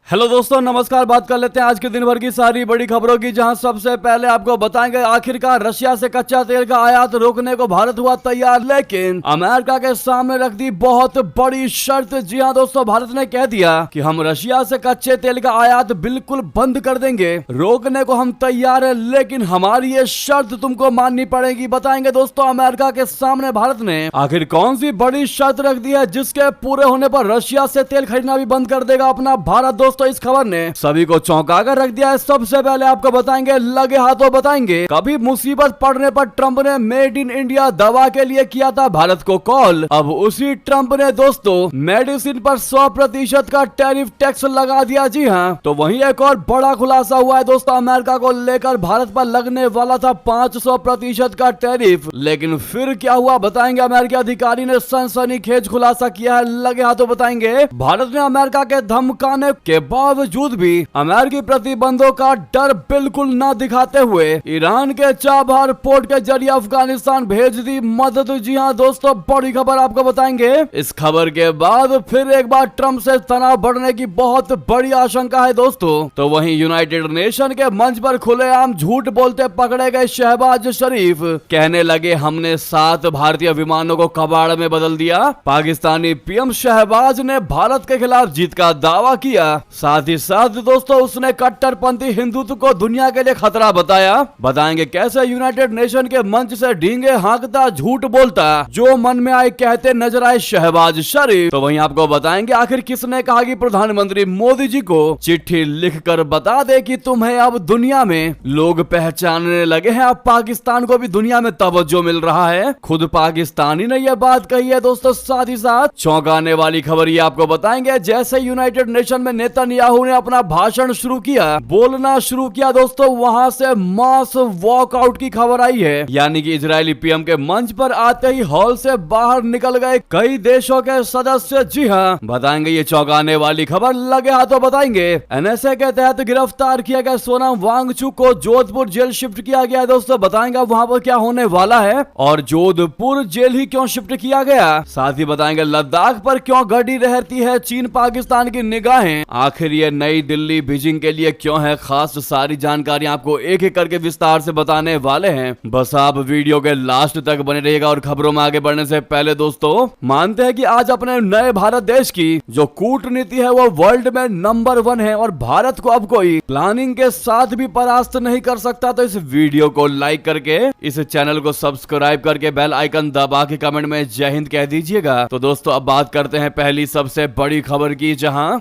Hello दोस्तों, नमस्कार। बात कर लेते हैं आज के दिन भर की सारी बड़ी खबरों की, जहां सबसे पहले आपको बताएंगे आखिरकार रशिया से कच्चा तेल का आयात रोकने को भारत हुआ तैयार, लेकिन अमेरिका के सामने रख दी बहुत बड़ी शर्त। जी हां दोस्तों, भारत ने कह दिया कि हम रशिया से कच्चे तेल का आयात बिल्कुल बंद कर देंगे, रोकने को हम तैयार है, लेकिन हमारी ये शर्त तुमको माननी पड़ेगी। बताएंगे दोस्तों अमेरिका के सामने भारत ने आखिर कौन सी बड़ी शर्त रख दी है जिसके पूरे होने पर रशिया से तेल खरीदना भी बंद कर देगा अपना भारत। दोस्तों इस खबर ने सभी को चौंका कर रख दिया है। सबसे पहले आपको बताएंगे, लगे हाथों बताएंगे, कभी मुसीबत पड़ने पर ट्रंप ने मेड इन इंडिया दवा के लिए किया था भारत को कॉल। अब उसी ट्रंप ने दोस्तों मेडिसिन पर 100% का टैरिफ टैक्स लगा दिया। जी हाँ, तो वहीं एक और बड़ा खुलासा हुआ है दोस्तों अमेरिका को लेकर। भारत पर लगने वाला था 500% का टैरिफ, लेकिन फिर क्या हुआ बताएंगे। अमेरिकी अधिकारी ने सनसनीखेज खुलासा किया है, लगे हाथों बताएंगे। भारत ने अमेरिका के धमकाने के बावजूद भी अमेरिकी प्रतिबंधों का डर बिल्कुल न दिखाते हुए ईरान के चाबहार पोर्ट के जरिए अफगानिस्तान भेज दी मदद। जी हां दोस्तों, बड़ी खबर आपको बताएंगे। इस खबर के बाद फिर एक बार ट्रंप से तनाव बढ़ने की बहुत बड़ी आशंका है दोस्तों। तो वहीं यूनाइटेड नेशन के मंच पर खुलेआम झूठ बोलते पकड़े गए शहबाज शरीफ कहने लगे हमने 7 भारतीय विमानों को कबाड़ में बदल दिया। पाकिस्तानी पीएम शहबाज ने भारत के खिलाफ जीत का दावा किया। साथ ही साथ दोस्तों उसने कट्टरपंथी हिंदुत्व को दुनिया के लिए खतरा बताया। बताएंगे कैसे यूनाइटेड नेशन के मंच से ढींगे हाँकता, झूठ बोलता, जो मन में आए कहते नजर आए शहबाज शरीफ। तो वहीं आपको बताएंगे आखिर किसने कहा कि प्रधानमंत्री मोदी जी को चिट्ठी लिखकर बता दे कि तुम्हें अब दुनिया में लोग पहचानने लगे हैं, अब पाकिस्तान को भी दुनिया में तवज्जो मिल रहा है। खुद पाकिस्तानी ने यह बात कही है दोस्तों। साथ ही साथ चौंकाने वाली खबर ये आपको बताएंगे, जैसे यूनाइटेड नेशन में नेतन्याहू ने अपना भाषण शुरू किया, बोलना शुरू किया दोस्तों, वहां से मास वॉकआउट की खबर आई है। यानी कि इजरायली पीएम के मंच पर आते ही हॉल से बाहर निकल गए कई देशों के सदस्य। जी हाँ, बताएंगे ये चौंकाने वाली खबर, लगे हाथों बताएंगे। एनएसए के तहत गिरफ्तार किया गया सोनम वांगचुक को जोधपुर जेल शिफ्ट किया गया है दोस्तों। बताएंगे वहां पर क्या होने वाला है और जोधपुर जेल ही क्यों शिफ्ट किया गया। साथ ही बताएंगे लद्दाख पर क्यों गड़ी रहती है चीन पाकिस्तान की निगाहें, आखिर ये नई दिल्ली बीजिंग के लिए क्यों है खास। सारी जानकारी आपको एक एक करके विस्तार से बताने वाले हैं। बस आप वीडियो के लास्ट तक बने रहिएगा। और खबरों में आगे बढ़ने से पहले दोस्तों मानते हैं कि आज अपने नए भारत देश की जो कूटनीति है वो वर्ल्ड में नंबर 1 है और भारत को अब कोई प्लानिंग के साथ भी परास्त नहीं कर सकता। तो इस वीडियो को लाइक करके, इस चैनल को सब्सक्राइब करके, बेल आइकन दबा के कमेंट में जय हिंद कह दीजिएगा। तो दोस्तों अब बात करते हैं पहली सबसे बड़ी खबर की, जहां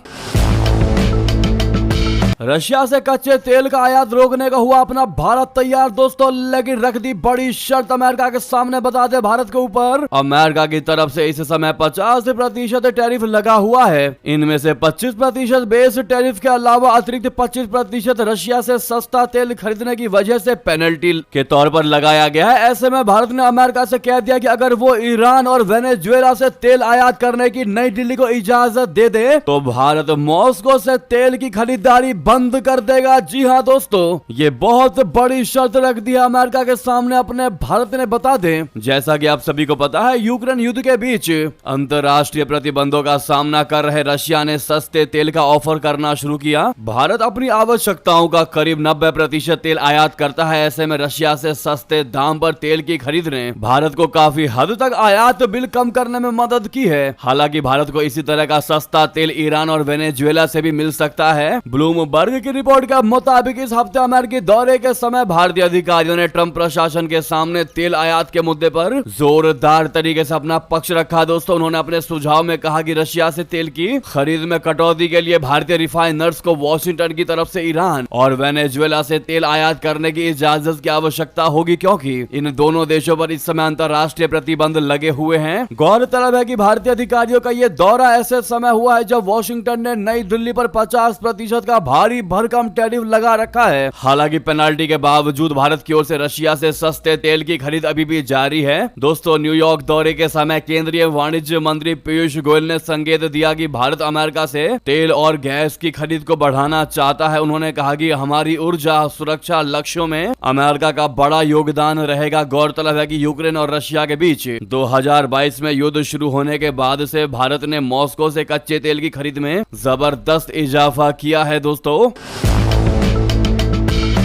रशिया से कच्चे तेल का आयात रोकने का हुआ अपना भारत तैयार दोस्तों, लेकिन रख दी बड़ी शर्त अमेरिका के सामने। बता दे भारत के ऊपर अमेरिका की तरफ से इस समय 50% टैरिफ लगा हुआ है। इनमें से 25% बेस टैरिफ के अलावा अतिरिक्त 25% रशिया से सस्ता तेल खरीदने की वजह से पेनल्टी के तौर पर लगाया गया है। ऐसे में भारत ने अमेरिका से कह दिया कि अगर वो ईरान और वेनेजुएला से तेल आयात करने की नई दिल्ली को इजाजत दे दे तो भारत मॉस्को से तेल की खरीदारी बंद कर देगा। जी हां दोस्तों, ये बहुत बड़ी शर्त रख दी है अमेरिका के सामने अपने भारत ने। बता दें जैसा कि आप सभी को पता है, यूक्रेन युद्ध के बीच अंतरराष्ट्रीय प्रतिबंधों का सामना कर रहे रशिया ने सस्ते तेल का ऑफर करना शुरू किया। भारत अपनी आवश्यकताओं का करीब 90% तेल आयात करता है। ऐसे में रशिया से सस्ते दाम पर तेल की खरीद ने भारत को काफी हद तक आयात बिल कम करने में मदद की है। हालांकि भारत को इसी तरह का सस्ता तेल ईरान और वेनेजुएला से भी मिल सकता है। ब्लूमबर्ग की रिपोर्ट के मुताबिक इस हफ्ते अमेरिकी दौरे के समय भारतीय अधिकारियों ने ट्रंप प्रशासन के सामने तेल आयात के मुद्दे पर जोरदार तरीके से अपना पक्ष रखा दोस्तों। उन्होंने अपने सुझाव में कहा कि रशिया से तेल की खरीद में कटौती के लिए भारतीय रिफाइनर्स को वॉशिंगटन की तरफ से ईरान और वेनेजुएला से तेल आयात करने की इजाजत की आवश्यकता होगी, क्योंकि इन दोनों देशों पर इस समय अंतरराष्ट्रीय प्रतिबंध लगे हुए हैं। गौरतलब है कि भारतीय अधिकारियों का यह दौरा ऐसे समय हुआ है जब वॉशिंगटन ने नई दिल्ली पर 50% का भार भारी भरकम टैरिफ लगा रखा है। हालांकि पेनाल्टी के बावजूद भारत की ओर से रशिया से सस्ते तेल की खरीद अभी भी जारी है। दोस्तों, न्यूयॉर्क दौरे के समय केंद्रीय वाणिज्य मंत्री पीयूष गोयल ने संकेत दिया कि भारत अमेरिका से तेल और गैस की खरीद को बढ़ाना चाहता है। उन्होंने कहा कि हमारी ऊर्जा सुरक्षा लक्ष्यों में अमेरिका का बड़ा योगदान रहेगा। गौरतलब है कि यूक्रेन और रशिया के बीच 2022 में युद्ध शुरू होने के बाद से भारत ने मॉस्को से कच्चे तेल की खरीद में जबरदस्त इजाफा किया है। दोस्तों,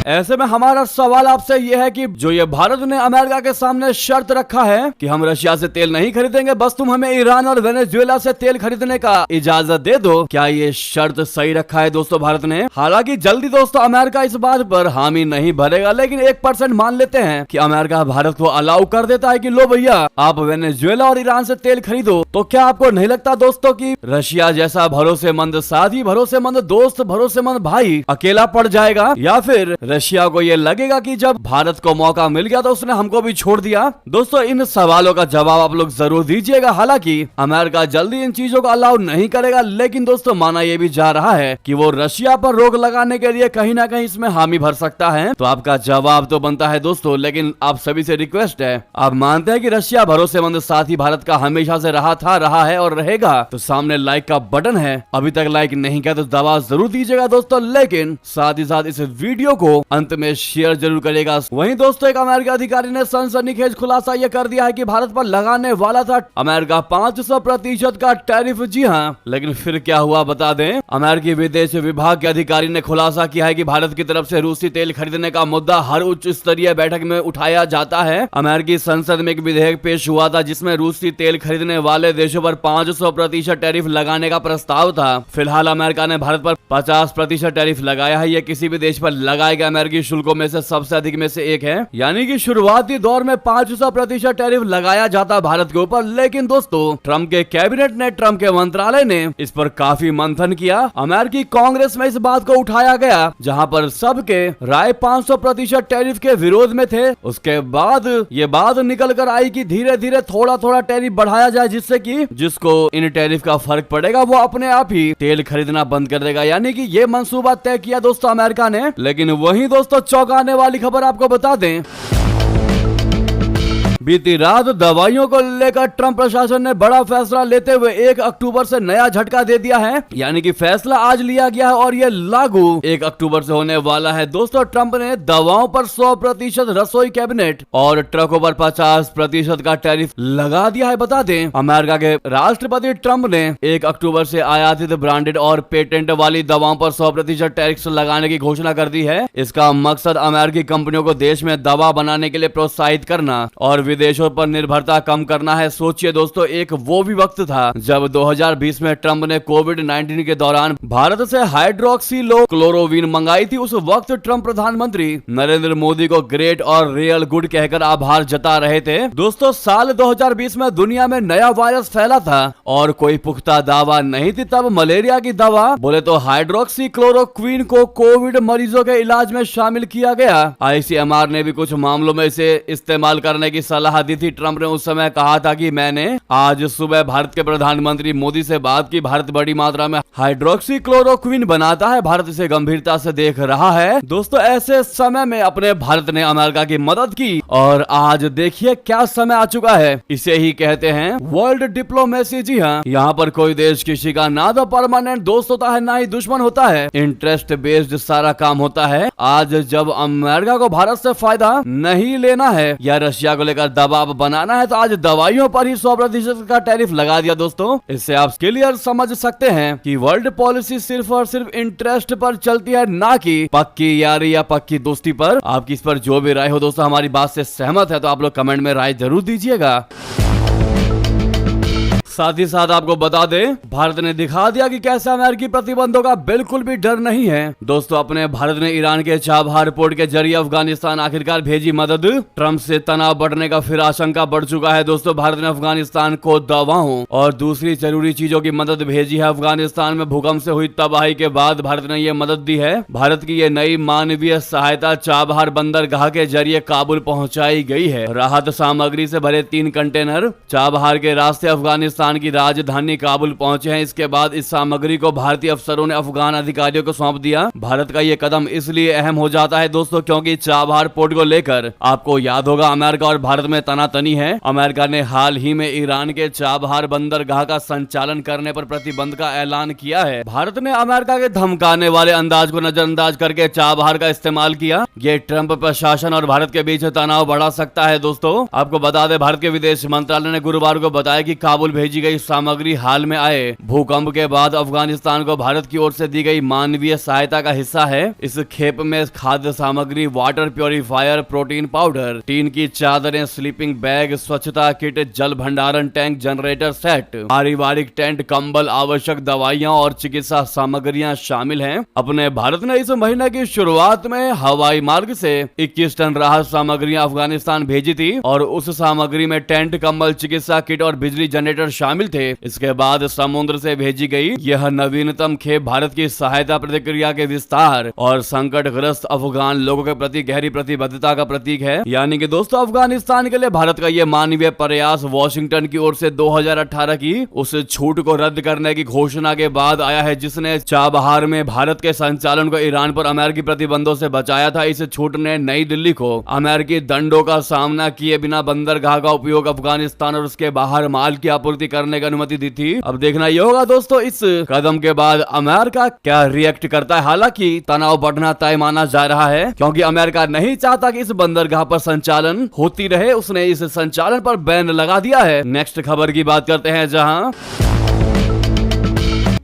ऐसे में हमारा सवाल आपसे यह है कि जो ये भारत ने अमेरिका के सामने शर्त रखा है कि हम रशिया से तेल नहीं खरीदेंगे, बस तुम हमें ईरान और वेनेजुएला से तेल खरीदने का इजाजत दे दो, क्या ये शर्त सही रखा है दोस्तों भारत ने? हालांकि जल्दी दोस्तों अमेरिका इस बात पर हामी नहीं भरेगा, लेकिन 1% मान लेते हैं कि अमेरिका भारत को अलाउ कर देता है कि लो भैया आप वेनेजुएला और ईरान से तेल खरीदो। तो क्या आपको नहीं लगता दोस्तों कि रशिया जैसा भरोसेमंद साथी, भरोसेमंद दोस्त, भरोसेमंद भाई अकेला पड़ जाएगा, या फिर रशिया को यह लगेगा कि जब भारत को मौका मिल गया तो उसने हमको भी छोड़ दिया? दोस्तों, इन सवालों का जवाब आप लोग जरूर दीजिएगा। हालांकि अमेरिका जल्दी इन चीजों को अलाउ नहीं करेगा, लेकिन दोस्तों माना यह भी जा रहा है कि वो रशिया पर रोक लगाने के लिए कहीं ना कहीं इसमें हामी भर सकता है। तो आपका जवाब तो बनता है दोस्तों, लेकिन आप सभी से रिक्वेस्ट है, आप मानते हैं कि रशिया भरोसेमंद साथी भारत का हमेशा से रहा था, रहा है और रहेगा? तो सामने लाइक का बटन है, अभी तक लाइक नहीं किया तो दबा जरूर दीजिएगा दोस्तों, लेकिन साथ ही साथ इस वीडियो को अंत में शेयर जरूर करेगा। वहीं दोस्तों, एक अमेरिकी अधिकारी ने सनसनीखेज खुलासा यह कर दिया है कि भारत पर लगाने वाला था अमेरिका 500% का टैरिफ। जी हाँ, लेकिन फिर क्या हुआ बता दें। अमेरिकी विदेश विभाग के अधिकारी ने खुलासा किया है कि भारत की तरफ से रूसी तेल खरीदने का मुद्दा हर उच्च स्तरीय बैठक में उठाया जाता है। अमेरिकी संसद में एक विधेयक पेश हुआ था जिसमें रूसी तेल खरीदने वाले देशों पर 500% टैरिफ लगाने का प्रस्ताव था। फिलहाल अमेरिका ने भारत पर 50% टैरिफ लगाया है। यह किसी भी देश पर लगाए गए अमेरिकी शुल्कों में से सबसे अधिक में से एक है। यानी कि शुरुआती दौर में 500% टैरिफ लगाया जाता भारत के ऊपर, लेकिन दोस्तों ट्रंप के कैबिनेट ने, ट्रंप के मंत्रालय ने इस पर काफी मंथन किया। अमेरिकी कांग्रेस में इस बात को उठाया गया, जहां पर सबके राय 500% टैरिफ के विरोध में थे। उसके बाद ये बात निकल कर आई कि धीरे धीरे थोड़ा थोड़ा टैरिफ बढ़ाया जाए, जिससे कि जिसको इन टैरिफ का फर्क पड़ेगा वो अपने आप ही तेल खरीदना बंद कर देगा। यानी कि ये मंसूबा तय किया दोस्तों अमेरिका ने। लेकिन वहीं दोस्तों चौंकाने वाली खबर आपको बता दें, बीती रात दवाइयों को लेकर ट्रंप प्रशासन ने बड़ा फैसला लेते हुए 1 अक्टूबर से नया झटका दे दिया है। यानी कि फैसला आज लिया गया है और यह लागू 1 अक्टूबर से होने वाला है। दोस्तों, ट्रंप ने दवाओं पर 100%, रसोई कैबिनेट और ट्रकों पर 50% का टैरिफ लगा दिया है। बता दें, अमेरिका के राष्ट्रपति ट्रंप ने 1 अक्टूबर से आयातित ब्रांडेड और पेटेंट वाली दवाओं पर 100% टैरिफ लगाने की घोषणा कर दी है। इसका मकसद अमेरिकी कंपनियों को देश में दवा बनाने के लिए प्रोत्साहित करना और विदेशों पर निर्भरता कम करना है। सोचिए दोस्तों, एक वो भी वक्त था जब 2020 में ट्रंप ने कोविड-19 के दौरान भारत से हाइड्रोक्सीक्लोरोक्विन मंगाई थी। उस वक्त ट्रंप प्रधानमंत्री नरेंद्र मोदी को ग्रेट और रियल गुड कहकर आभार जता रहे थे। दोस्तों, साल 2020 में दुनिया में नया वायरस फैला था और कोई पुख्ता दावा नहीं थी। तब मलेरिया की दवा बोले तो हाइड्रोक्सीक्लोरोक्विन को कोविड मरीजों के इलाज में शामिल किया गया। ICMR ने भी कुछ मामलों में इसे इस्तेमाल करने की सलाह दी थी। ट्रंप ने उस समय कहा था कि मैंने आज सुबह भारत के प्रधानमंत्री मोदी से बात की। भारत बड़ी मात्रा में हाइड्रोक्सीक्लोरोक्विन बनाता है, भारत इसे गंभीरता से देख रहा है। दोस्तों, ऐसे समय में अपने भारत ने अमेरिका की मदद की और आज देखिए क्या समय आ चुका है। इसे ही कहते हैं वर्ल्ड डिप्लोमेसी। जी हाँ, यहाँ पर कोई देश किसी का ना तो परमानेंट दोस्त होता है ना ही दुश्मन होता है, इंटरेस्ट बेस्ड सारा काम होता है। आज जब अमेरिका को भारत से फायदा नहीं लेना है या रशिया को लेकर दबाव बनाना है, तो आज दवाइयों पर ही 100% का टैरिफ लगा दिया। दोस्तों, इससे आप क्लियर समझ सकते हैं कि वर्ल्ड पॉलिसी सिर्फ और सिर्फ इंटरेस्ट पर चलती है, ना कि पक्की यारी या पक्की दोस्ती पर। आपकी इस पर जो भी राय हो दोस्तों, हमारी बात से सहमत है तो आप लोग कमेंट में राय जरूर दीजिएगा। साथ ही साथ आपको बता दें, भारत ने दिखा दिया कि कैसे अमेरिकी प्रतिबंधों का बिल्कुल भी डर नहीं है। दोस्तों, अपने भारत ने ईरान के चाबहार पोर्ट के जरिए अफगानिस्तान आखिरकार भेजी मदद। ट्रंप से तनाव बढ़ने का फिर आशंका बढ़ चुका है। दोस्तों, भारत ने अफगानिस्तान को दवाओं और दूसरी जरूरी चीजों की मदद भेजी है। अफगानिस्तान में भूकंप से हुई तबाही के बाद भारत ने यह मदद दी है। भारत की यह नई मानवीय सहायता चाबहार बंदरगाह के जरिए काबुल पहुंचाई गई है। राहत सामग्री से भरे 3 कंटेनर चाबहार के रास्ते अफगानिस्तान अफगानिस्तान की राजधानी काबुल पहुंचे हैं। इसके बाद इस सामग्री को भारतीय अफसरों ने अफगान अधिकारियों को सौंप दिया। भारत का ये कदम इसलिए अहम हो जाता है दोस्तों क्योंकि चाबहार पोर्ट को लेकर आपको याद होगा अमेरिका और भारत में तनातनी है। अमेरिका ने हाल ही में ईरान के चाबहार बंदरगाह का संचालन करने पर प्रतिबंध का ऐलान किया है। भारत ने अमेरिका के धमकाने वाले अंदाज को नजरअंदाज करके चाबहार का इस्तेमाल किया। ये ट्रंप प्रशासन और भारत के बीच तनाव बढ़ा सकता है। दोस्तों आपको बता दें भारत के विदेश मंत्रालय ने गुरुवार को बताया कि काबुल भेजी गई सामग्री हाल में आए भूकंप के बाद अफगानिस्तान को भारत की ओर से दी गई मानवीय सहायता का हिस्सा है। इस खेप में खाद्य सामग्री, water purifier, protein powder, tin की चादरें, स्लीपिंग बैग, स्वच्छता किट, जल भंडारण टैंक, जनरेटर सेट, पारिवारिक टेंट, कंबल, आवश्यक दवाइयां और चिकित्सा सामग्रियां शामिल हैं। अपने भारत ने इस महीने की शुरुआत में हवाई मार्ग से 21 टन राहत सामग्रियां अफगानिस्तान भेजी थी और उस सामग्री में टेंट, कंबल, चिकित्सा किट और बिजली जनरेटर शामिल थे। इसके बाद समुद्र से भेजी गई यह नवीनतम खेप भारत की सहायता प्रतिक्रिया के विस्तार और संकटग्रस्त अफगान लोगों के प्रति गहरी प्रतिबद्धता का प्रतीक है। यानी कि दोस्तों अफगानिस्तान के लिए भारत का यह मानवीय प्रयास वॉशिंगटन की ओर से 2018 की उस छूट को रद्द करने की घोषणा के बाद आया है जिसने चाबहार में भारत के संचालन को ईरान पर अमेरिकी प्रतिबंधों से बचाया था। इस छूट ने नई दिल्ली को अमेरिकी दंडों का सामना किए बिना बंदरगाह का उपयोग अफगानिस्तान और उसके बाहर माल की आपूर्ति करने की अनुमति दी थी। अब देखना यह होगा दोस्तों इस कदम के बाद अमेरिका क्या रिएक्ट करता है। हालांकि तनाव बढ़ना तय माना जा रहा है क्योंकि अमेरिका नहीं चाहता कि इस बंदरगाह पर संचालन होती रहे। उसने इस संचालन पर बैन लगा दिया है। नेक्स्ट खबर की बात करते हैं जहां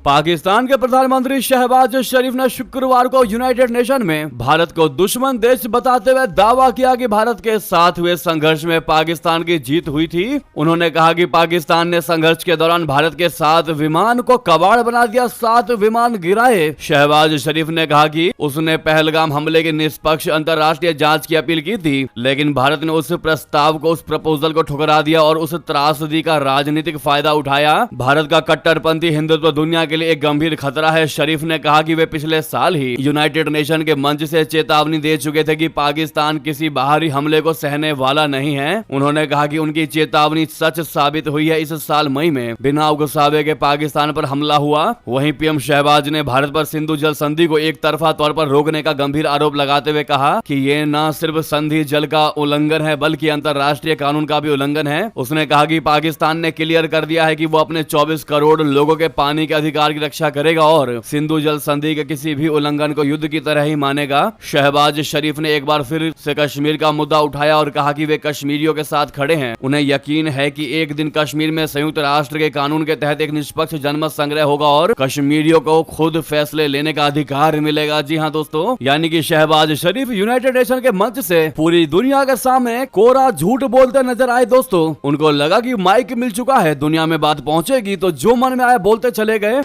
पाकिस्तान के प्रधानमंत्री शहबाज शरीफ ने शुक्रवार को यूनाइटेड नेशन में भारत को दुश्मन देश बताते हुए दावा किया कि भारत के साथ हुए संघर्ष में पाकिस्तान की जीत हुई थी। उन्होंने कहा कि पाकिस्तान ने संघर्ष के दौरान भारत के 7 विमान को कबाड़ बना दिया, 7 विमान गिराए। शहबाज शरीफ ने कहा कि उसने पहलगाम हमले की निष्पक्ष अंतर्राष्ट्रीय जांच की अपील की थी लेकिन भारत ने उस प्रस्ताव को, उस प्रपोजल को ठुकरा दिया और उस त्रासदी का राजनीतिक फायदा उठाया। भारत का कट्टरपंथी हिंदुत्व दुनिया के लिए एक गंभीर खतरा है। शरीफ ने कहा कि वे पिछले साल ही यूनाइटेड नेशन के मंच से चेतावनी दे चुके थे कि पाकिस्तान किसी बाहरी हमले को सहने वाला नहीं है। उन्होंने कहा कि उनकी चेतावनी सच साबित हुई है। इस साल मई में बिना उकसावे के पाकिस्तान पर हमला हुआ। वहीं पीएम शहबाज ने भारत पर सिंधु जल संधि को एक तरफा तौर पर रोकने का गंभीर आरोप लगाते हुए कहा कि ये न सिर्फ संधि जल का उल्लंघन है बल्कि अंतर्राष्ट्रीय कानून का भी उल्लंघन है। उसने कहा कि पाकिस्तान ने क्लियर कर दिया है कि वो अपने 24 करोड़ लोगों के पानी के अधिकार की रक्षा करेगा और सिंधु जल संधि के किसी भी उल्लंघन को युद्ध की तरह ही मानेगा। शहबाज शरीफ ने एक बार फिर से कश्मीर का मुद्दा उठाया और कहा कि वे कश्मीरियों के साथ खड़े हैं। उन्हें यकीन है कि एक दिन कश्मीर में संयुक्त राष्ट्र के कानून के तहत एक निष्पक्ष जनमत संग्रह होगा और कश्मीरियों को खुद फैसले लेने का अधिकार मिलेगा। जी हाँ दोस्तों, यानी कि शहबाज शरीफ यूनाइटेड नेशन के मंच से पूरी दुनिया के सामने कोरा झूठ बोलते नजर आए। दोस्तों उनको लगा कि माइक मिल चुका है, दुनिया में बात पहुंचेगी तो जो मन में आया बोलते चले गए।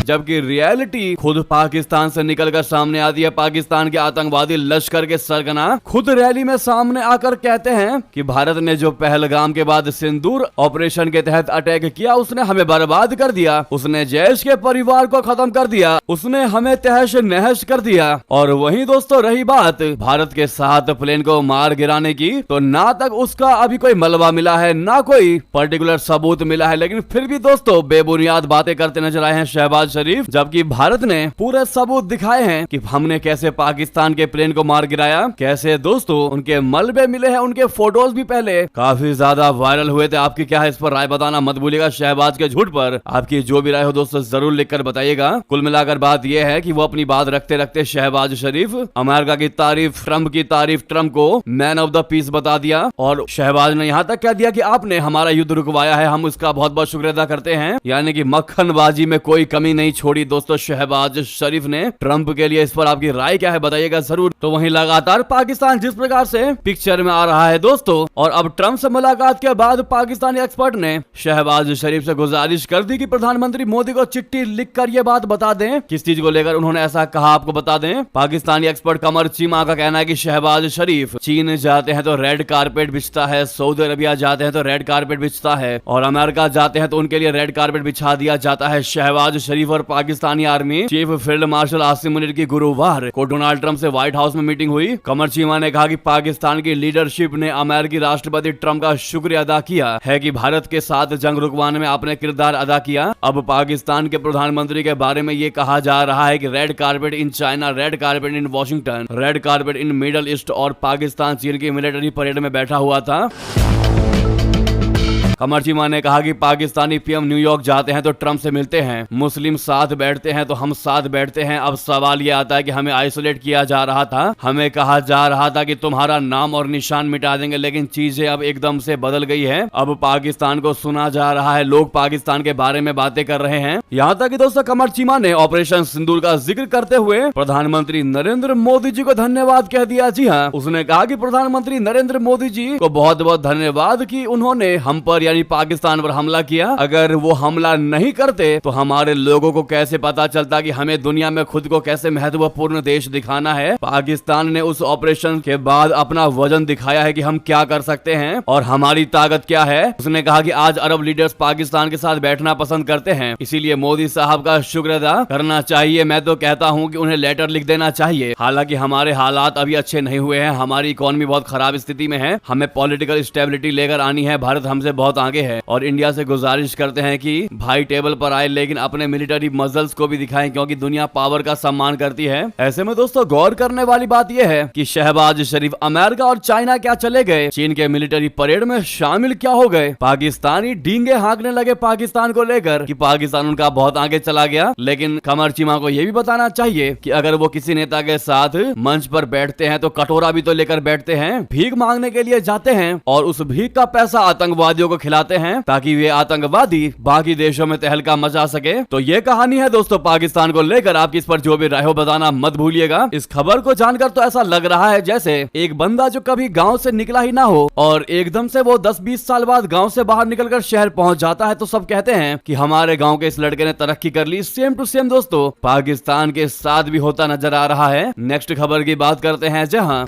जबकि रियलिटी खुद पाकिस्तान से निकलकर सामने आती है। पाकिस्तान के आतंकवादी लश्कर के सरगना खुद रैली में सामने आकर कहते हैं कि भारत ने जो पहलगाम के बाद सिंदूर ऑपरेशन के तहत अटैक किया उसने हमें बर्बाद कर दिया, उसने जैश के परिवार को खत्म कर दिया, उसने हमें तहश नहश कर दिया। और वहीं दोस्तों रही बात भारत के 7 प्लेन को मार गिराने की, तो ना तक उसका अभी कोई मलबा मिला है ना कोई पर्टिकुलर सबूत मिला है, लेकिन फिर भी दोस्तों बेबुनियाद बातें करते नजर आए हैं शहबाज शरीफ। जबकि भारत ने पूरे सबूत दिखाए हैं कि हमने कैसे पाकिस्तान के प्लेन को मार गिराया, कैसे दोस्तों उनके मलबे मिले हैं, उनके फोटोज भी पहले काफी ज्यादा वायरल हुए थे। आपकी क्या है इस पर राय बताना मत भूलिएगा। शहबाज के झूठ पर आपकी जो भी राय हो दोस्तों जरूर लिखकर बताइएगा। कुल मिलाकर बात यह है कि वो अपनी बात रखते रखते शहबाज शरीफ अमेरिका की तारीफ, ट्रंप को मैन ऑफ द पीस बता दिया और शहबाज ने यहाँ तक कह दिया कि आपने हमारा युद्ध रुकवाया है, हम उसका बहुत बहुत शुक्रिया अदा करते हैं। यानी कि मक्खनबाजी में कोई कमी नहीं छोड़ी दोस्तों शहबाज शरीफ ने ट्रंप के लिए। इस पर आपकी राय क्या है बताइएगा जरूर। तो वहीं लगातार पाकिस्तान जिस प्रकार से पिक्चर में आ रहा है दोस्तों, और अब ट्रंप से मुलाकात के बाद पाकिस्तानी एक्सपर्ट ने शहबाज शरीफ से गुजारिश कर दी कि प्रधानमंत्री मोदी को चिट्ठी लिखकर ये बात बता दें किस चीज को लेकर उन्होंने ऐसा कहा, आपको बता दें। पाकिस्तानी एक्सपर्ट कमर चीमा का कहना है कि शहबाज शरीफ चीन जाते हैं तो रेड कारपेट बिछता है, सऊदी अरबिया जाते हैं तो रेड कारपेट बिछता है, और अमेरिका जाते हैं तो उनके लिए रेड कारपेट बिछा दिया जाता है। Shahbaz Sharif for Pakistani army chief field marshal Asim Munir की गुरुवार को डोनाल्ड ट्रंप से व्हाइट हाउस में मीटिंग हुई। कमर चीमा ने कहा कि पाकिस्तान की लीडरशिप ने अमेरिकी राष्ट्रपति ट्रंप का शुक्रिया अदा किया है कि भारत के साथ जंग रुकवाने में आपने किरदार अदा किया। अब पाकिस्तान के प्रधानमंत्री के बारे में ये कहा जा रहा है कि red carpet in China, red carpet in Washington, red carpet in middle east और पाकिस्तान चीन की मिलिट्री परेड में बैठा हुआ था। कमर चीमा ने कहा कि पाकिस्तानी पीएम न्यूयॉर्क जाते हैं तो ट्रंप से मिलते हैं, मुस्लिम साथ बैठते हैं तो हम साथ बैठते हैं। अब सवाल ये आता है कि हमें आइसोलेट किया जा रहा था, हमें कहा जा रहा था कि तुम्हारा नाम और निशान मिटा देंगे, लेकिन चीजें अब एकदम से बदल गई है। अब पाकिस्तान को सुना जा रहा है, लोग पाकिस्तान के बारे में बातें कर रहे हैं। यहाँ तक कि दोस्तों कमर चीमा ने ऑपरेशन सिंदूर का जिक्र करते हुए प्रधानमंत्री नरेंद्र मोदी जी को धन्यवाद कह दिया। जी हाँ, उसने कहा कि प्रधानमंत्री नरेंद्र मोदी जी को बहुत बहुत धन्यवाद कि उन्होंने हम पर यानी पाकिस्तान पर हमला किया। अगर वो हमला नहीं करते तो हमारे लोगों को कैसे पता चलता कि हमें दुनिया में खुद को कैसे महत्वपूर्ण देश दिखाना है। पाकिस्तान ने उस ऑपरेशन के बाद अपना वजन दिखाया है कि हम क्या कर सकते हैं और हमारी ताकत क्या है। उसने कहा कि आज अरब लीडर्स पाकिस्तान के साथ बैठना पसंद करते हैं, इसीलिए मोदी साहब का शुक्र अदा करना चाहिए। मैं तो कहता हूं कि उन्हें लेटर लिख देना चाहिए। हालांकि हमारे हालात अभी अच्छे नहीं हुए हैं, हमारी इकोनॉमी बहुत खराब स्थिति में है, हमें पॉलिटिकल स्टेबिलिटी लेकर आनी है। भारत हमसे बहुत आगे है और इंडिया से गुजारिश करते हैं कि भाई टेबल पर आए, लेकिन अपने मिलिट्री मसल्स को भी दिखाएं, क्योंकि दुनिया पावर का सम्मान करती है। ऐसे में दोस्तों गौर करने वाली बात यह है कि शहबाज शरीफ अमेरिका और चाइना क्या चले गए, चीन के मिलिट्री परेड में शामिल क्या हो गए। पाकिस्तानी डींगे हाँकने लगे पाकिस्तान को लेकर कि पाकिस्तान उनका बहुत आगे चला गया। लेकिन कमर चीमा को यह भी बताना चाहिए कि अगर वो किसी नेता के साथ मंच पर बैठते हैं तो कटोरा भी तो लेकर बैठते हैं, भीख मांगने के लिए जाते हैं और उस भीख का पैसा आतंकवादियों को खिलाते हैं ताकि वे आतंकवादी बाकी देशों में तहलका मचा सके। तो ये कहानी है दोस्तों पाकिस्तान को लेकर। आपकी इस पर जो भी राय हो बताना मत भूलिएगा। इस खबर को जानकर तो ऐसा लग रहा है जैसे एक बंदा जो कभी गांव से निकला ही ना हो और एकदम से वो 10-20 साल बाद गांव से बाहर निकलकर शहर पहुंच जाता है, तो सब कहते हैं कि हमारे गांव के इस लड़के ने तरक्की कर ली। सेम टू सेम दोस्तों पाकिस्तान के साथ भी होता नजर आ रहा है। नेक्स्ट खबर की बात करते हैं, जहां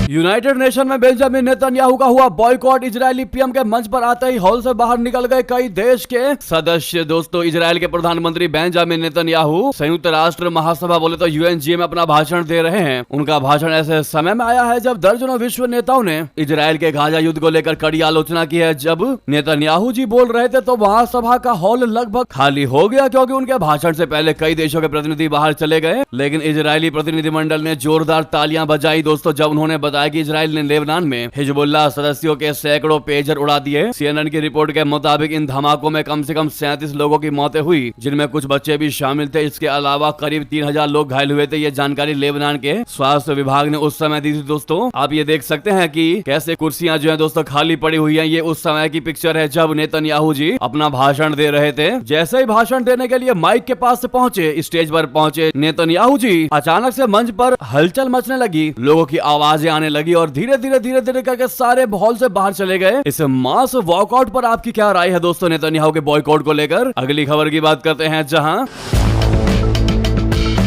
यूनाइटेड नेशन में बेंजामिन नेतन्याहू का हुआ बॉयकॉट। इजरायली पीएम के मंच पर आते ही हॉल से बाहर निकल गए कई देश के सदस्य। दोस्तों इजरायल के प्रधानमंत्री बेंजामिन नेतन्याहू संयुक्त राष्ट्र महासभा बोले तो यूएनजीए में अपना भाषण दे रहे हैं। उनका भाषण ऐसे समय में आया है जब दर्जनों विश्व नेताओं ने इजरायल के गाजा युद्ध को लेकर कड़ी आलोचना की है। जब नेतन्याहू जी बोल रहे थे तो वहाँ सभा का हॉल लगभग खाली हो गया, क्योंकि उनके भाषण से पहले कई देशों के प्रतिनिधि बाहर चले गए। लेकिन इजरायली प्रतिनिधिमंडल ने जोरदार तालियां बजाई दोस्तों जब उन्होंने बताया कि इजराइल ने लेबनान में हिजबुल्लाह सदस्यों के सैकड़ों पेजर उड़ा दिए। सीएनएन की रिपोर्ट के मुताबिक इन धमाकों में कम से कम 37 लोगों की मौतें हुई, जिनमें कुछ बच्चे भी शामिल थे। इसके अलावा करीब 3000 लोग घायल हुए थे। ये जानकारी लेबनान के स्वास्थ्य विभाग ने उस समय दी थी। दोस्तों आप ये देख सकते हैं कि कैसे कुर्सियां जो है दोस्तों खाली पड़ी हुई है। ये उस समय की पिक्चर है जब नेतन्याहू जी अपना भाषण दे रहे थे। जैसे ही भाषण देने के लिए माइक के पास से पहुंचे, स्टेज पर पहुंचे नेतन्याहू जी, अचानक से मंच पर हलचल मचने लगी, लोगों की आवाजें आने लगी और धीरे धीरे करके सारे हॉल से बाहर चले गए। इस मास वॉकआउट पर आपकी क्या राय है दोस्तों नेतन्याहू के बॉयकॉट को लेकर। अगली खबर की बात करते हैं, जहां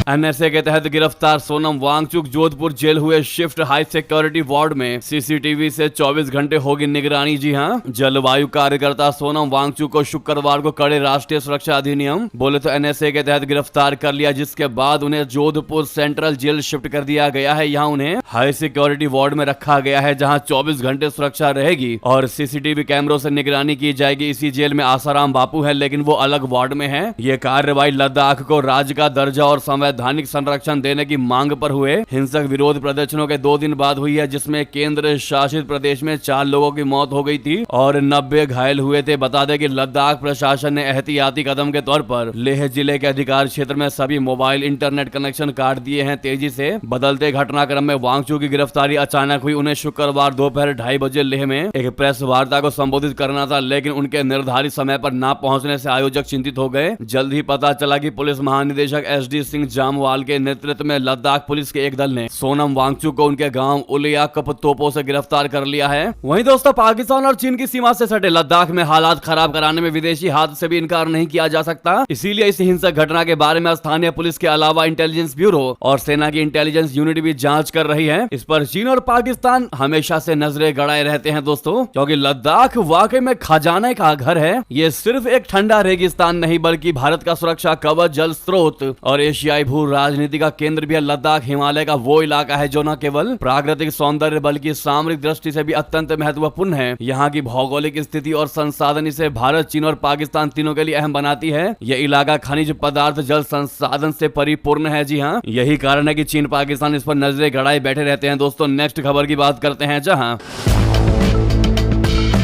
एनएसए के तहत गिरफ्तार सोनम वांगचुक जोधपुर जेल हुए शिफ्ट हाई सिक्योरिटी वार्ड में सीसीटीवी से 24 घंटे होगी निगरानी। जी हाँ, जलवायु कार्यकर्ता सोनम वांगचुक को शुक्रवार को कड़े राष्ट्रीय सुरक्षा अधिनियम बोले तो एनएसए के तहत गिरफ्तार कर लिया, जिसके बाद उन्हें जोधपुर सेंट्रल जेल शिफ्ट कर दिया गया है। यहाँ उन्हें हाई सिक्योरिटी वार्ड में रखा गया है, जहाँ 24 घंटे सुरक्षा रहेगी और सीसीटीवी कैमरों से निगरानी की जाएगी। इसी जेल में आसाराम बापू है, लेकिन वो अलग वार्ड में है। ये कार्रवाई लद्दाख को राज्य का दर्जा और संवैधानिक संरक्षण देने की मांग पर हुए हिंसक विरोध प्रदर्शनों के 2 दिन बाद हुई है, जिसमें केंद्र शासित प्रदेश में 4 लोगों की मौत हो गई थी और 90 घायल हुए थे। बता दें कि लद्दाख प्रशासन ने एहतियाती कदम के तौर पर लेह जिले के अधिकार क्षेत्र में सभी मोबाइल इंटरनेट कनेक्शन काट दिए हैं। तेजी से बदलते घटनाक्रम में वांगचुक की गिरफ्तारी अचानक हुई। उन्हें शुक्रवार दोपहर 2:30 बजे लेह में एक प्रेस वार्ता को संबोधित करना था, लेकिन उनके निर्धारित समय पर न पहुंचने से आयोजक चिंतित हो गए। जल्द ही पता चला कि पुलिस महानिदेशक SD सिंह जामवाल के नेतृत्व में लद्दाख पुलिस के एक दल ने सोनम वांगचुक को उनके गांव उलियाकप तोपों से गिरफ्तार कर लिया है। वहीं दोस्तों पाकिस्तान और चीन की सीमा से सटे लद्दाख में हालात खराब कराने में विदेशी हाथ से भी इनकार नहीं किया जा सकता। इसीलिए इस हिंसक घटना के बारे में स्थानीय पुलिस के अलावा इंटेलिजेंस ब्यूरो और सेना की इंटेलिजेंस यूनिट भी जांच कर रही है। इस पर चीन और पाकिस्तान हमेशा से नजरें गड़ाए रहते हैं दोस्तों, क्योंकि लद्दाख वाकई में खजाने का घर है। ये सिर्फ एक ठंडा रेगिस्तान नहीं बल्कि भारत का सुरक्षा कवच, जल स्रोत और एशियाई भू राजनीति का केंद्र भी है। लद्दाख हिमालय का वो इलाका है जो न केवल प्राकृतिक सौंदर्य बल्कि सामरिक दृष्टि से भी अत्यंत महत्वपूर्ण है। यहाँ की भौगोलिक स्थिति और संसाधन इसे भारत, चीन और पाकिस्तान तीनों के लिए अहम बनाती है। यह इलाका खनिज पदार्थ, जल संसाधन से परिपूर्ण है। जी हाँ, यही कारण है कि चीन पाकिस्तान इस पर नजरें गड़ाए बैठे रहते हैं। दोस्तों नेक्स्ट खबर की बात करते हैं, जहां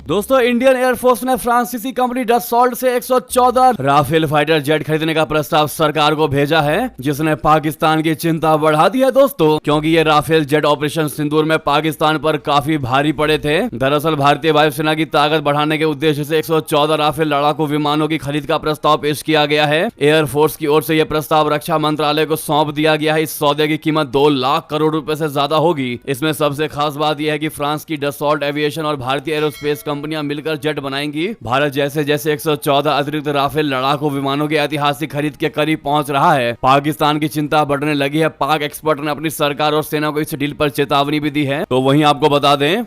दोस्तों इंडियन एयरफोर्स ने फ्रांसीसी कंपनी डसॉल्ट से 114 राफेल फाइटर जेट खरीदने का प्रस्ताव सरकार को भेजा है, जिसने पाकिस्तान की चिंता बढ़ा दी है दोस्तों, क्योंकि ये राफेल जेट ऑपरेशन सिंदूर में पाकिस्तान पर काफी भारी पड़े थे। दरअसल भारतीय वायुसेना की ताकत बढ़ाने के उद्देश्य से 114 राफेल लड़ाकू विमानों की खरीद का प्रस्ताव पेश किया गया है। एयरफोर्स की ओर से यह प्रस्ताव रक्षा मंत्रालय को सौंप दिया गया है। इस सौदे की कीमत 2 लाख करोड़ रुपए से ज्यादा होगी। इसमें सबसे खास बात यह है कि फ्रांस की डसॉल्ट एविएशन और भारतीय एरोस्पेस कंपनियां मिलकर जेट बनाएंगी। भारत जैसे जैसे 114 अतिरिक्त राफेल लड़ाकू विमानों की ऐतिहासिक खरीद के करीब पहुंच रहा है, पाकिस्तान की चिंता बढ़ने लगी है। पाक एक्सपर्ट ने अपनी सरकार और सेना को इस डील पर चेतावनी भी दी है। तो वहीं आपको बता दें,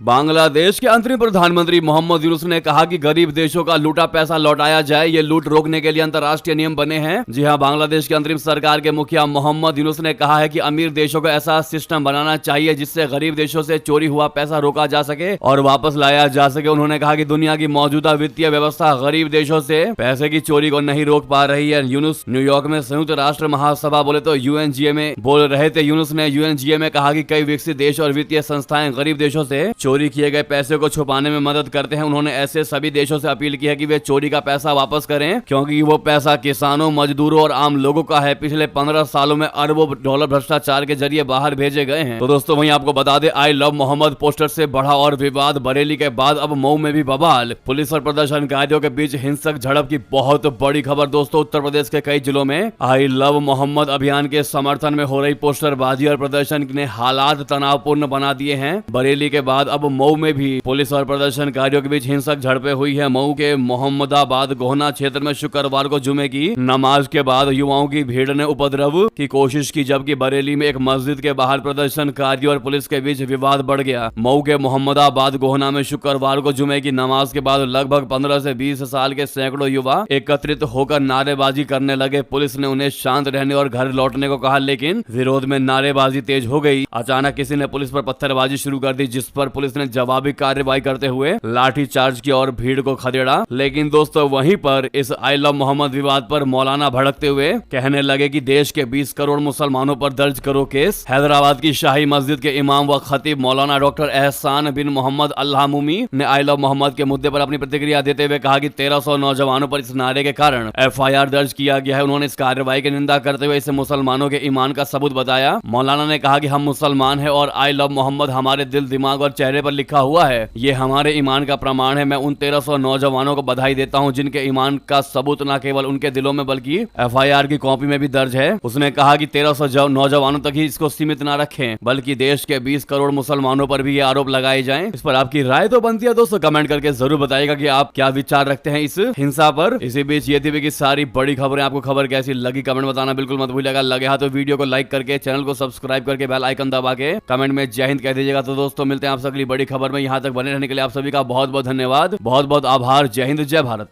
बांग्लादेश के अंतरिम प्रधानमंत्री मोहम्मद यूनुस ने कहा कि गरीब देशों का लूटा पैसा लौटाया जाए। ये लूट रोकने के लिए अंतर्राष्ट्रीय नियम बने हैं। जी हां, बांग्लादेश के अंतरिम सरकार के मुखिया मोहम्मद यूनुस ने कहा है कि अमीर देशों को ऐसा सिस्टम बनाना चाहिए जिससे गरीब देशों से चोरी हुआ पैसा रोका जा सके और वापस लाया जा सके। उन्होंने कहा कि दुनिया की मौजूदा वित्तीय व्यवस्था गरीब देशों से पैसे की चोरी को नहीं रोक पा रही है। यूनुस न्यूयॉर्क में संयुक्त राष्ट्र महासभा बोले तो यूएनजीए में बोल रहे थे। यूनुस ने यूएनजीए में कहा कि कई विकसित देश और वित्तीय संस्थाएं गरीब देशों से चोरी किए गए पैसे को छुपाने में मदद करते हैं। उन्होंने ऐसे सभी देशों से अपील की है कि वे चोरी का पैसा वापस करें, क्योंकि वो पैसा किसानों, मजदूरों और आम लोगों का है। पिछले 15 सालों में अरबों डॉलर भ्रष्टाचार के जरिए बाहर भेजे गए हैं। तो दोस्तों वहीं आपको बता दें, आई लव मोहम्मद पोस्टर से बढ़ा और विवाद। बरेली के बाद अब मऊ में भी बवाल। पुलिस और प्रदर्शनकारियों के बीच हिंसक झड़प की बहुत बड़ी खबर। दोस्तों उत्तर प्रदेश के कई जिलों में आई लव मोहम्मद अभियान के समर्थन में हो रही पोस्टरबाजी और प्रदर्शन ने हालात तनावपूर्ण बना दिए हैं। बरेली के बाद अब मऊ में भी पुलिस और प्रदर्शनकारियों के बीच हिंसक झड़पें हुई है। मऊ के मोहम्मदाबाद गोहना क्षेत्र में शुक्रवार को जुमे की नमाज के बाद युवाओं की भीड़ ने उपद्रव की कोशिश की, जबकि बरेली में एक मस्जिद के बाहर प्रदर्शनकारियों और पुलिस के बीच विवाद बढ़ गया। मऊ के मोहम्मदाबाद गोहना में शुक्रवार को जुमे की नमाज के बाद लगभग 15 से 20 साल के सैकड़ों युवा एकत्रित होकर नारेबाजी करने लगे। पुलिस ने उन्हें शांत रहने और घर लौटने को कहा, लेकिन विरोध में नारेबाजी तेज हो गई। अचानक किसी ने पुलिस पर पत्थरबाजी शुरू कर दी, जिस पर पुलिस ने जवाबी कार्रवाई करते हुए लाठी चार्ज किया और भीड़ को खदेड़ा। लेकिन दोस्तों वहीं पर इस आई लव मोहम्मद विवाद पर मौलाना भड़कते हुए कहने लगे कि देश के 20 करोड़ मुसलमानों पर दर्ज करो केस। हैदराबाद की शाही मस्जिद के इमाम व खतीब मौलाना डॉक्टर एहसान बिन मोहम्मद अल्लामुमी ने आई लव मोहम्मद के मुद्दे पर अपनी प्रतिक्रिया देते हुए कहा कि 1300 नौजवानों पर इस नारे के कारण FIR दर्ज किया गया है। उन्होंने इस कार्रवाई की निंदा करते हुए इसे मुसलमानों के ईमान का सबूत बताया। मौलाना ने कहा कि हम मुसलमान हैं और आई लव मोहम्मद हमारे दिल, दिमाग और चेहरे पर लिखा हुआ है। ये हमारे ईमान का प्रमाण है। मैं उन 1300 नौजवानों को बधाई देता हूं जिनके ईमान का सबूत न केवल उनके दिलों में बल्कि FIR की कॉपी में भी दर्ज है। उसने कहा कि 1300 नौजवानों तक ही इसको सीमित न रखें, बल्कि देश के 20 करोड़ मुसलमानों पर भी ये आरोप लगाए जाएं। इस पर आपकी राय तो बनती है दोस्तों, कमेंट करके जरूर बताइएगा कि आप क्या विचार रखते हैं इस हिंसा पर। इसी बीच ये थी कि सारी बड़ी खबरें, आपको खबर कैसी लगी कमेंट बताना बिल्कुल मत भूलिएगा। लगे हाथ तो वीडियो को लाइक करके, चैनल को सब्सक्राइब करके, बेल आइकन दबा के कमेंट में जय हिंद कह दीजिएगा। तो दोस्तों मिलते हैं आपसे अगली बड़ी खबर में। यहाँ तक बने रहने के लिए आप सभी का बहुत बहुत धन्यवाद, बहुत बहुत आभार। जय हिंद, जय भारत।